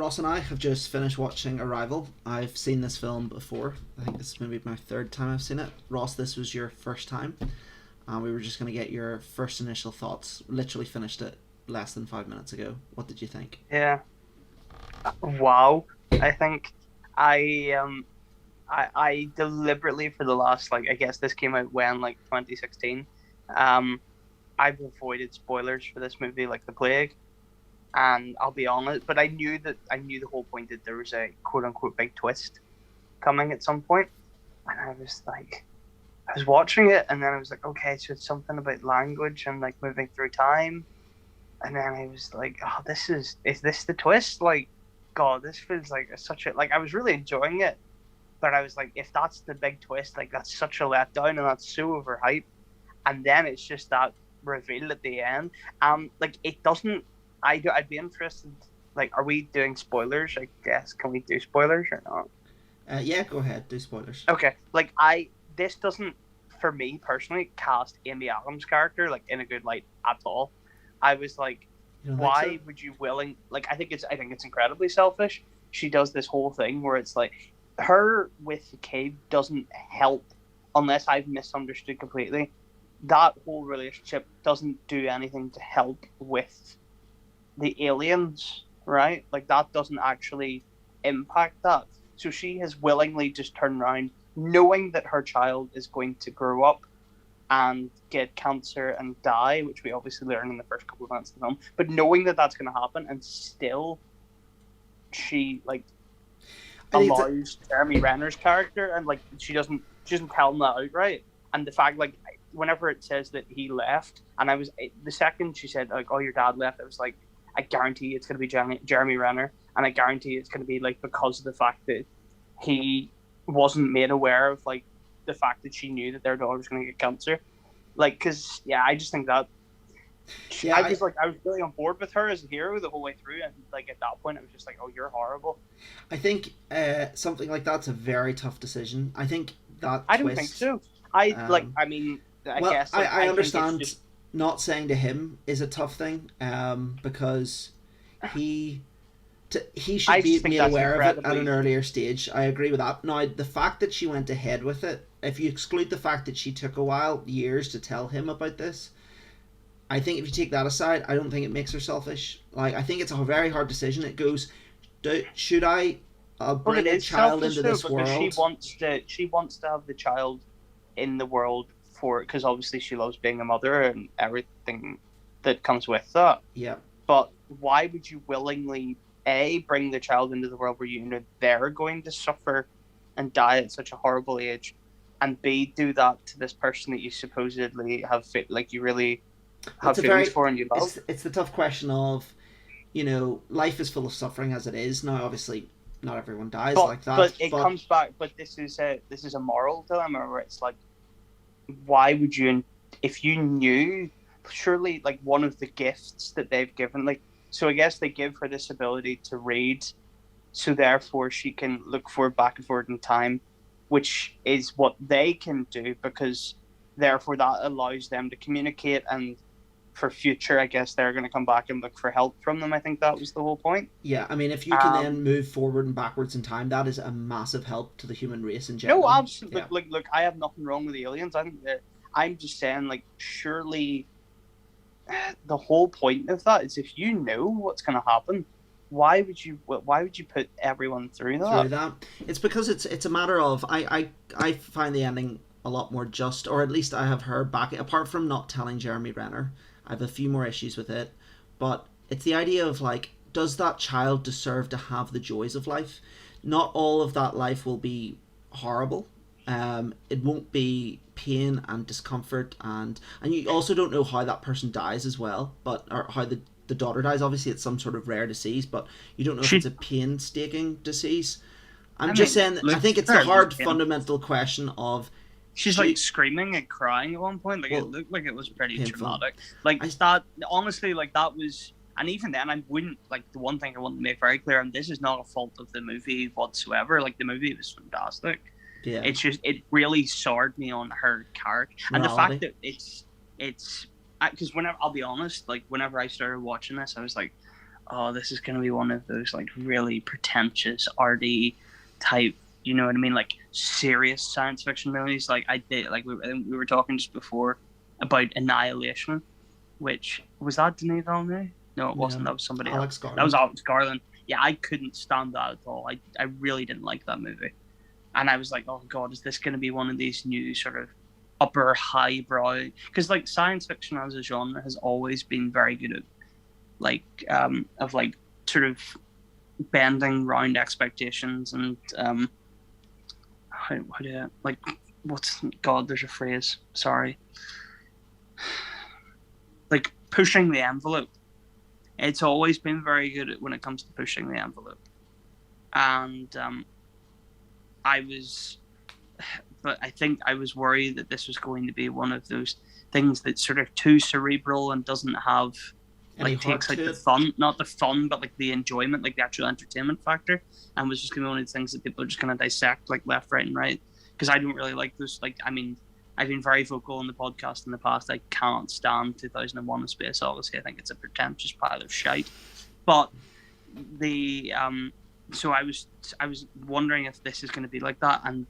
Ross and I have just finished watching Arrival. I've seen this film before. I think this is maybe my third time I've seen it. Ross, this was your first time. We were just going to get your first initial thoughts. Literally finished it less than 5 minutes ago. What did you think? Yeah. Wow. I think I I deliberately for the last I guess this came out when 2016. Um, I've avoided spoilers for this movie like the plague, and I'll be honest, but I knew the whole point that there was a quote unquote big twist coming at some point, and I was watching it, and then I was like, okay, so it's something about language and moving through time, and then I was like, oh, is this the twist? God, this feels like such a I was really enjoying it, but I was like, if that's the big twist, that's such a letdown, and that's so overhyped, and then it's just that reveal at the end. It doesn't. I'd be interested. Are we doing spoilers? I guess can we do spoilers or not? Yeah, go ahead. Do spoilers. Okay. This doesn't, for me personally, cast Amy Adams' character in a good light at all. I was like, why would you willing? I think it's incredibly selfish. She does this whole thing where it's her with the kid doesn't help unless I've misunderstood completely. That whole relationship doesn't do anything to help with the aliens, right? That doesn't actually impact that. So she has willingly just turned around, knowing that her child is going to grow up and get cancer and die, which we obviously learn in the first couple of minutes of the film, but knowing that that's going to happen, and still she allows Jeremy Renner's character, and she doesn't tell him that outright. And the fact whenever it says that he left, and the second she said oh, your dad left, I was like, I guarantee it's going to be Jeremy Renner, and I guarantee it's going to be because of the fact that he wasn't made aware of the fact that she knew that their daughter was going to get cancer. Because I just think that I was really on board with her as a hero the whole way through, and at that point I was just like, oh, you're horrible. I think something like that's a very tough decision. I think that I don't think so. I guess I understand not saying to him is a tough thing, because he should be made aware of it at an earlier stage. I agree with that. Now, the fact that she went ahead with it, if you exclude the fact that she took years to tell him about this, I think if you take that aside, I don't think it makes her selfish. I think it's a very hard decision. It goes, should I bring a child into this world? She wants to have the child in the world because obviously she loves being a mother and everything that comes with that. Yeah. But why would you willingly bring the child into the world where you know they're going to suffer and die at such a horrible age, and B, do that to this person that you supposedly have you really have feelings for and you love? It's the tough question of, life is full of suffering as it is. Now, obviously, not everyone dies like that. But it comes back. But this is a moral dilemma where it's why would you, if you knew, surely one of the gifts that they've given, so I guess they give her this ability to read, so therefore she can look forward, back and forward in time, which is what they can do, because therefore that allows them to communicate, and for future, I guess they're going to come back and look for help from them. I think that was the whole point. Yeah, I mean, if you can then move forward and backwards in time, that is a massive help to the human race in general. No, absolutely. Yeah. Look, I have nothing wrong with the aliens. I'm just saying, surely the whole point of that is if you know what's going to happen, why would you put everyone through that? It's because it's a matter of I find the ending a lot more just, or at least I have her back. Apart from not telling Jeremy Renner, I have a few more issues with it, but it's the idea of does that child deserve to have the joys of life? Not all of that life will be horrible. It won't be pain and discomfort, and you also don't know how that person dies as well, or how the daughter dies. Obviously, it's some sort of rare disease, but you don't know if it's a painstaking disease. I think it's the hard fundamental question of. She's screaming and crying at one point. It looked like it was pretty painful. traumatic. Honestly, that was, and even then, I wouldn't the one thing I want to make very clear, and this is not a fault of the movie whatsoever. The movie was fantastic. Yeah. It's just it really soured me on her character, and the fact that it's because whenever I'll be honest, whenever I started watching this, I was like, oh, this is going to be one of those like really pretentious, arty type, you know what I mean, like serious science fiction movies. Like I did, like we were talking just before about Annihilation, which was that Denis Villeneuve? No, it Yeah, wasn't. That was somebody Alex else. That was Garland. Alex Garland. Yeah, I couldn't stand that at all. I really didn't like that movie, and I was like, oh god, is this going to be one of these new sort of upper highbrow? Because like science fiction as a genre has always been very good at like of like sort of bending round expectations and how do you, like what's god there's a phrase, sorry, like pushing the envelope. It's always been very good at when it comes to pushing the envelope, and I was but I think I was worried that this was going to be one of those things that's sort of too cerebral and doesn't have Any like heart takes like to the it? fun, not the fun, but like the enjoyment, like the actual entertainment factor, and was just gonna be one of the things that people are just gonna dissect like left, right, and right. Because I don't really like those. Like, I mean, I've been very vocal in the podcast in the past. I can't stand 2001: A Space Odyssey. I think it's a pretentious pile of shite. But the so I was wondering if this is going to be like that, and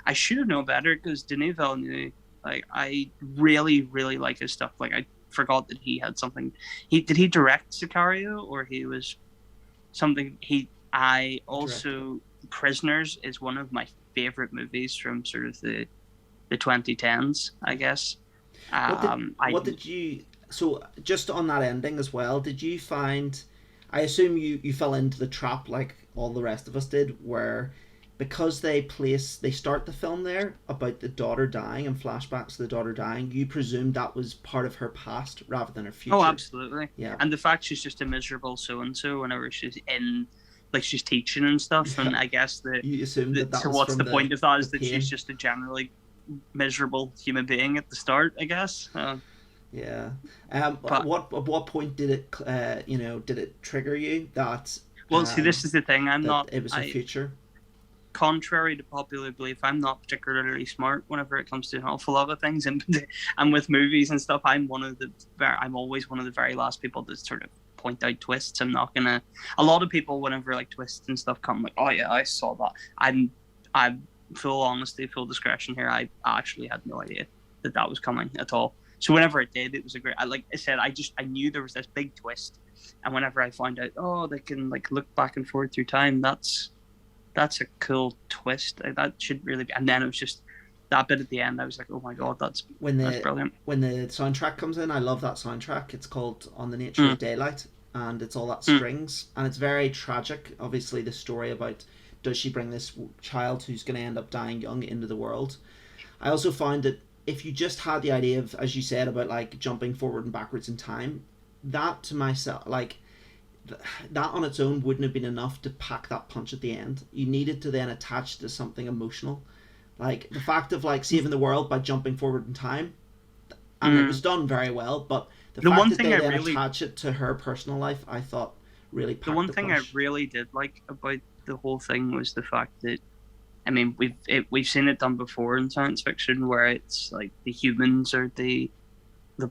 I should have known better because Denis Villeneuve, like I really like his stuff. Like I forgot that he had something. He direct Sicario or he was something. I Directed it. also Prisoners is one of my favorite movies from sort of the 2010s, I guess. I What did you? So just on that ending as well, did you find? I assume you fell into the trap like all the rest of us did, where because they start the film there about the daughter dying and flashbacks to the daughter dying, you presumed that was part of her past rather than her Oh, future. absolutely. Yeah, And the fact she's just a miserable so and so whenever she's in, like she's teaching and stuff. yeah. And I guess You assumed that that so was what's from the point of that the is that she's pain. just a generally miserable human being at the start, I guess. Yeah. But At what point did it did it trigger you that well, see, this is the thing. it was her future? Contrary to popular belief, I'm not particularly smart whenever it comes to an awful lot of things, and with movies and stuff, I'm always one of the very last people to sort of point out twists. I'm not gonna. A lot of people, whenever like twists and stuff come, like, oh yeah, I saw that. I'm full honesty, full discretion here. I actually had no idea that that was coming at all. So whenever it did, it was a great. Like I said, I knew there was this big twist, and whenever I found out, oh, they can like look back and forth through time, that's a cool twist. That should really be. And then it was just that bit at the end. I was like, oh my god, When that's the brilliant. soundtrack comes in, I love that soundtrack. It's called "On the Nature Mm, of Daylight," and it's all that mm, strings, and it's very tragic. Obviously, the story about does she bring this child who's going to end up dying young into the world. I also found that if you just had the idea of, as you said, about like jumping forward and backwards in time, that to myself, like that on its own wouldn't have been enough to pack that punch at the end. You needed to then attach to something emotional, like the fact of like saving the world by jumping forward in time, and it was mm. done very well. But the The fact one that thing they I then really, attach it to her personal life, I thought really the packed one the thing I punch. really did like about the whole thing was the fact that I mean we've seen it done before in science fiction where it's like the humans are the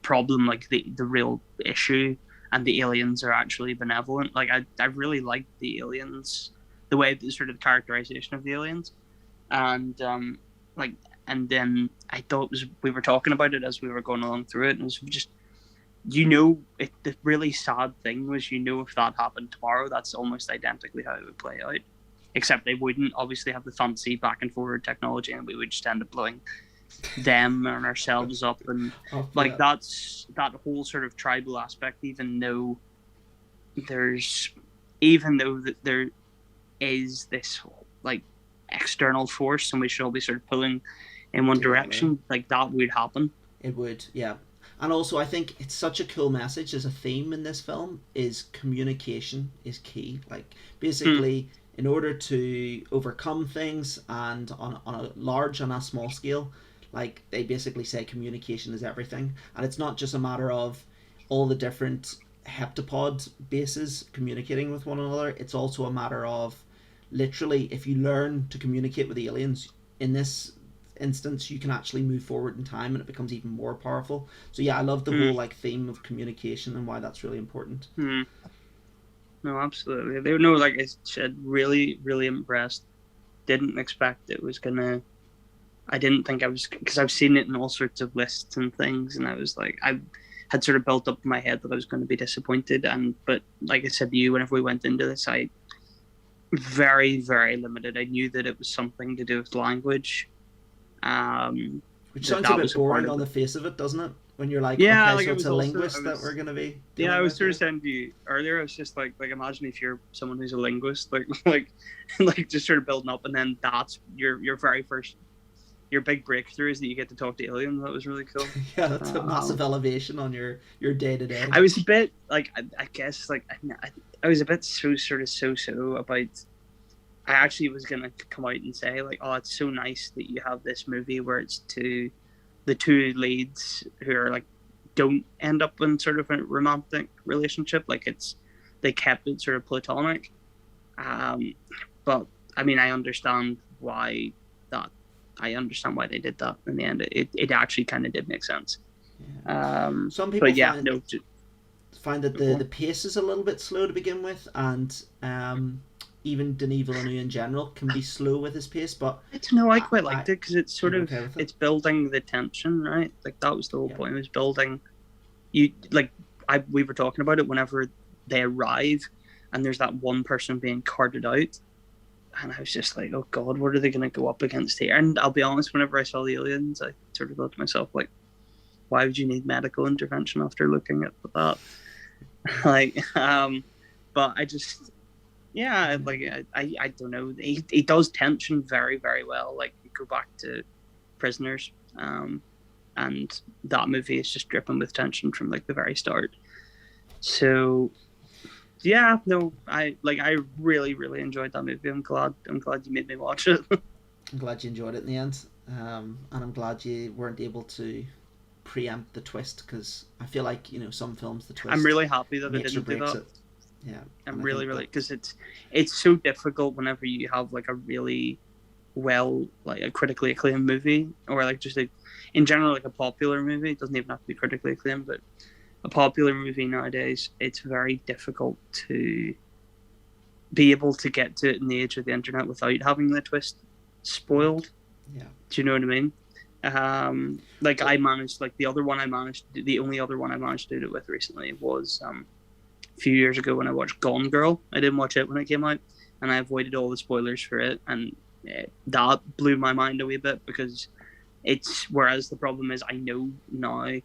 problem, like the real issue, and the aliens are actually benevolent. Like I really liked the aliens, the way the sort of characterization of the aliens, and like and then I thought it was we were talking about it as we were going along through it, and it was just the really sad thing was if that happened tomorrow, that's almost identically how it would play out. Except they wouldn't obviously have the fancy back and forward technology, and we would just end up blowing them and ourselves up, and Oh like yeah, that's that whole sort of tribal aspect. There's even though that there is this like external force, and we should all be sort of pulling in one together. direction, like that would happen. It would, yeah. And also, I think it's such a cool message as a theme in this film is communication is key. Like, Hmm. basically, in order to overcome things and on a large and a small scale, like, they basically say communication is everything. And it's not just a matter of all the different heptapod bases communicating with one another, it's also a matter of literally, if you learn to communicate with aliens in this instance, you can actually move forward in time and it becomes even more powerful. So yeah, I love the Hmm. whole like theme of communication and why that's really important. Hmm. No, absolutely. They no, like I said, really, really impressed. Didn't expect it was gonna. I didn't think I was because I've seen it in all sorts of lists and things, and I was like, I had sort of built up in my head that I was going to be disappointed, and but like I said to you, whenever we went into this, I very, very limited. I knew that it was something to do with language. Which sounds a bit boring on the face of it, doesn't it? When you're like, yeah, okay, like so it it's was a also, linguist that we're going to be yeah, dealing I was with sort here. of saying to you earlier, I was just like imagine if you're someone who's a linguist, like just sort of building up, and then that's your very first, your big breakthrough is that you get to talk to aliens. That was really cool. Yeah, that's a massive elevation on your day to day. I was a bit like, I guess, like I was a bit so about. I actually was gonna come out and say like, oh, it's so nice that you have this movie where it's the two leads who are like don't end up in sort of a romantic relationship. Like they kept it sort of platonic. But I mean, I understand why they did that in the end. It actually kind of did make sense. Yeah. Some people find that the pace is a little bit slow to begin with, and even Denis Villeneuve in general can be slow with his pace. But I don't know, I quite liked it because it's sort of it's building the tension, right? Like that was the whole point. It was building. We were talking about it whenever they arrive, and there's that one person being carted out. And I was just like, oh God, what are they going to go up against here? And I'll be honest, whenever I saw the aliens, I sort of thought to myself, like, why would you need medical intervention after looking at that? But I just, yeah, like, I don't know. He does tension very, very well. Like, you go back to Prisoners, and that movie is just dripping with tension from, like, the very start. So... yeah, no, I really, really enjoyed that movie. I'm glad you made me watch it. I'm glad you enjoyed it in the end, and I'm glad you weren't able to preempt the twist, because I feel like some films the twist. I'm really happy that it didn't do that. It. Yeah, I'm really because it's so difficult whenever you have like a really like a critically acclaimed movie, or like just in general like a popular movie. It doesn't even have to be critically acclaimed, but a popular movie nowadays, it's very difficult to be able to get to it in the age of the internet without having the twist spoiled. Yeah. Do you know what I mean? I managed, like the only other one I managed to do it with recently was a few years ago when I watched Gone Girl. I didn't watch it when it came out, and I avoided all the spoilers for it, and that blew my mind a wee bit, because whereas the problem is I know now,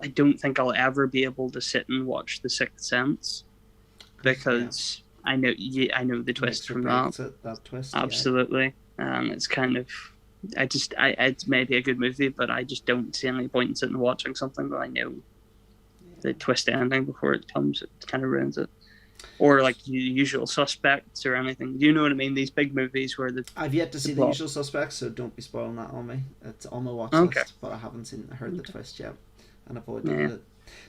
I don't think I'll ever be able to sit and watch The Sixth Sense, because I know the twist from that twist. Absolutely. It's kind of it's maybe a good movie, but I just don't see any point in sitting and watching something that I know the twist ending before it comes. It kind of ruins it. Or like The Usual Suspects or anything. You know what I mean? These big movies where I've yet to see The Usual Suspects, so don't be spoiling that on me. It's on my watch list, but I haven't heard the twist yet. And avoided it.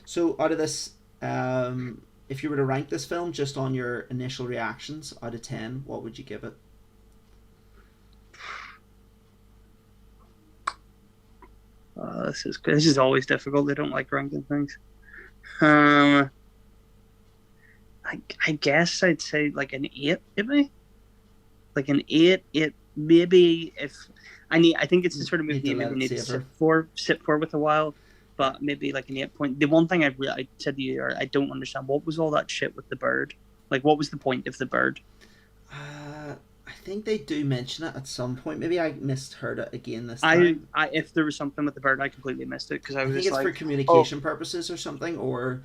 So out of this, if you were to rank this film just on your initial reactions out of 10, what would you give it? This is always difficult. I don't like ranking things. I guess I'd say like an 8, maybe. Like an 8, maybe. If I think it's the sort of movie you maybe need to sit for with a while. But maybe like an 8 point. The one thing I said to you, I don't understand, what was all that shit with the bird? Like, what was the point of the bird? I think they do mention it at some point. Maybe I misheard it again this time. If there was something with the bird, I completely missed it, because I think it's for communication purposes or something, or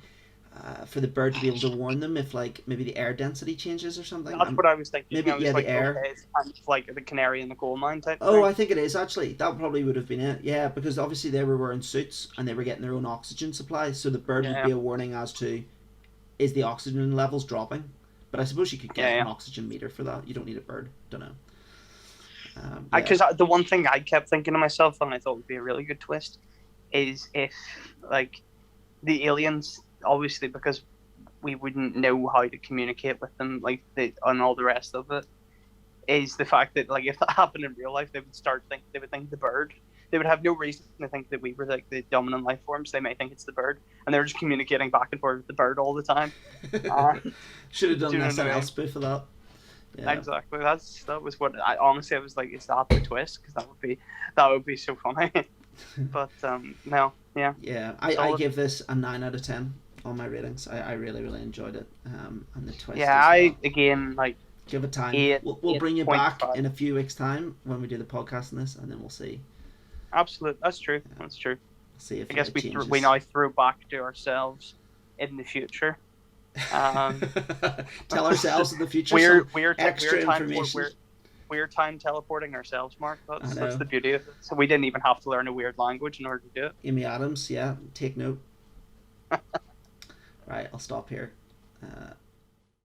for the bird to be able to warn them if like maybe the air density changes or something. That's what I was thinking. Maybe the air. Okay, it's kind of like the canary in the coal mine type. Oh, I think it is actually. That probably would have been it. Yeah, because obviously they were wearing suits and they were getting their own oxygen supply, so the bird would be a warning as to is the oxygen levels dropping. But I suppose you could get an oxygen meter for that. You don't need a bird. Don't know. Because the one thing I kept thinking to myself, and I thought would be a really good twist, is if like the aliens, obviously because we wouldn't know how to communicate with them, like and all the rest of it, is the fact that like if that happened in real life, they would think the bird. they would have no reason to think that we were like the dominant life forms. They may think it's the bird, and they're just communicating back and forth with the bird all the time. Should have done do an you know what I SNL mean? spoof of that. Yeah. Exactly. That was what I honestly I was like, is that the twist? Because that would be so funny. But no, yeah. Yeah, I give this a 9 out of 10 on my ratings. I really really enjoyed it. And the twist. Yeah, as well. again like give it time. 8. We'll bring you back 8.5. in a few weeks' time when we do the podcast on this, and then we'll see. Absolutely, that's true. Yeah. That's true. See if I guess changes. we now throw back to ourselves in the future. Tell ourselves in the future we're extra information. We're time teleporting ourselves, Mark. That's the beauty of it. So we didn't even have to learn a weird language in order to do it. Amy Adams, yeah, take note. Right, I'll stop here.